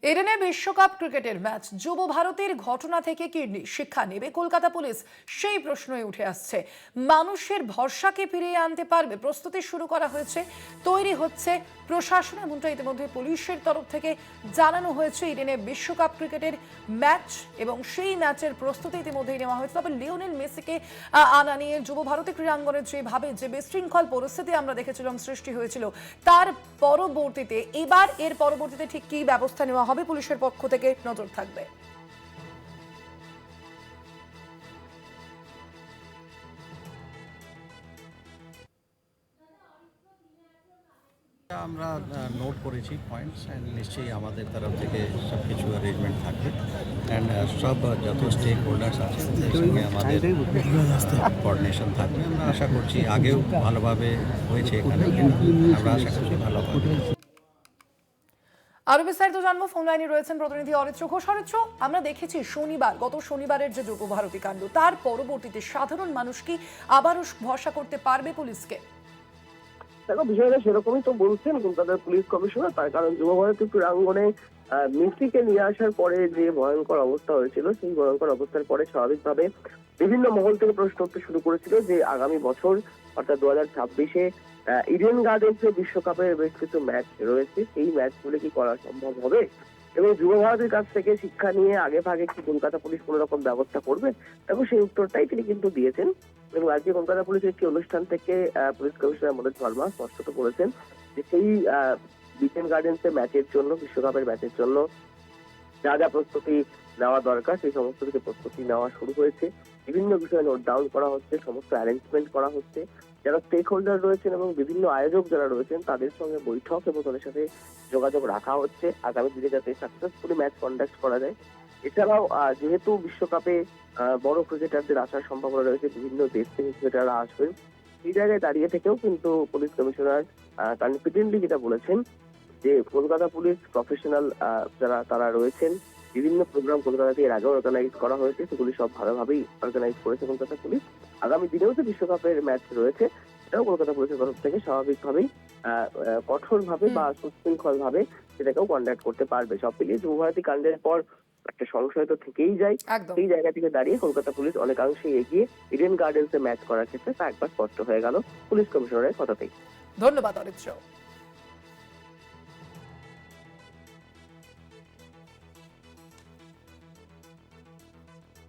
এডেনে বিশ্বকাপ ক্রিকেটের ম্যাচ যুব ভারতের ঘটনা থেকে কি শিক্ষা নেবে কলকাতা পুলিশ, সেই প্রশ্নই উঠে আসছে। মানুষের ভরসাকে ফিরিয়ে আনতে পারবে প্রস্তুতি শুরু করা হয়েছে, তৈরি হচ্ছে প্রশাসন। এমনটা ইতিমধ্যে পুলিশের তরফ থেকে জানানো হয়েছে। ইডেনে বিশ্বকাপ ক্রিকেটের ম্যাচ এবং সেই ম্যাচের প্রস্তুতি ইতিমধ্যেই নেওয়া হয়েছে। তবে লিওনেল মেসিকে আনা নিয়ে যুব ভারতী ক্রীড়াঙ্গনে যেভাবে যে বিশৃঙ্খল পরিস্থিতি আমরা দেখেছিলাম সৃষ্টি হয়েছিল, তার পরবর্তীতে এর পরবর্তীতে ঠিক কি ব্যবস্থা নেওয়া হবে পুলিশের পক্ষ থেকে নজর থাকবে। আমরা নোট করেছি পয়েন্টস অ্যান্ড নিশ্চয়ই আমাদের তরফ থেকে সব কিছু অ্যারেঞ্জমেন্ট থাকবে অ্যান্ড সব যত স্টেক হোল্ডার্স আছে তাদের সঙ্গে আমাদের কোঅর্ডিনেশন থাকবে। আমরা আশা করছি আগেও ভালোভাবে হয়েছে এখানে, আমরা আশা করছি ভালো হবে। আরো বিস্তারিত জানবো, ফোন লাইনে রয়েছেন প্রতিনিধি অরিত্র ঘোষ। অরিত্র, আমরা দেখেছি গত শনিবারের যে যুব ভারতী কাণ্ড, তার পরবর্তীতে সাধারণ মানুষ কি আবারও ভরসা করতে পারবে পুলিশকে? দেখো, বিষয়টা সেরকমই তো বলছেন কলকাতার পুলিশ কমিশনার। তার কারণ যুব ভারতী ক্রীড়াঙ্গনে মেসিকে নিয়ে আসার পরে যে ভয়ঙ্কর অবস্থা হয়েছিল, সেই ভয়ঙ্কর অবস্থার পরে স্বাভাবিকভাবে বিভিন্ন মহল থেকে প্রশ্ন উঠতে শুরু করেছিল যে আগামী বছর অর্থাৎ 2026-এ ইডেন গার্ডেন্সে বিশ্বকাপের বেশ কিছু ম্যাচ রয়েছে, সেই ম্যাচগুলো কি করা সম্ভব হবে এবং যুব ভারতীর কাছ থেকে শিক্ষা নিয়ে আগে ভাগে কি কলকাতা পুলিশ কোনো রকম ব্যবস্থা করবে। দেখো, সেই উত্তরটাই তিনি কিন্তু দিয়েছেন এবং আজকে কলকাতা পুলিশের একটি অনুষ্ঠান থেকে পুলিশ কমিশনার মনোজ ভার্মা স্পষ্ট করেছেন যে সেই ইডেন গার্ডেন্সের ম্যাচের জন্য, বিশ্বকাপের ম্যাচের জন্য যা যা প্রস্তুতি নেওয়া দরকার সেই সমস্ত কিছু প্রস্তুতি নেওয়া শুরু হয়েছে। বিভিন্ন বিষয়ে নোট ডাউন করা হচ্ছে, সমস্ত অ্যারেঞ্জমেন্ট করা হচ্ছে। যারা স্টেক হোল্ডার রয়েছেন এবং বিভিন্ন আয়োজক যারা রয়েছেন তাদের সঙ্গে বৈঠক এবং তাদের সাথে যোগাযোগ রাখা হচ্ছে আগামী দিনে যাতে সাকসেসফুলি ম্যাচ কন্ডাক্ট করা যায়। এছাড়াও যেহেতু বিশ্বকাপে বড় ক্রিকেটারদের আসার সম্ভাবনা রয়েছে, বিভিন্ন দেশ থেকে ক্রিকেটাররা আসবেন, সেই জায়গায় দাঁড়িয়ে থেকেও কিন্তু পুলিশ কমিশনার কনফিডেন্টলি যেটা বলেছেন যে কলকাতা পুলিশ প্রফেশনাল যারা তারা রয়েছেন, বিভিন্ন প্রোগ্রাম কলকাতাতে এর আগেও অর্গানাইজ করা হয়েছে, সেগুলি সব ভালোভাবেই অর্গানাইজ করেছে কলকাতা পুলিশ। আগামী দিনেও যে বিশ্বকাপের ম্যাচ রয়েছে সেটাও কলকাতা পুলিশের তরফ থেকে স্বাভাবিকভাবেই কঠোরভাবে বা সুশৃঙ্খল ভাবে সেটাকেও কন্ডাক্ট করতে পারবে। সব মিলিয়ে যুব ভারতী কাণ্ডের পর একটা সংশয় তো থেকেই যায়। সেই জায়গা থেকে দাঁড়িয়ে কলকাতা পুলিশ অনেকাংশেই এগিয়ে ইডেন গার্ডেন্সে ম্যাচ করার ক্ষেত্রে তা একবার স্পষ্ট হয়ে গেল পুলিশ কমিশনারের কথাতেই। ধন্যবাদ অরিত্র।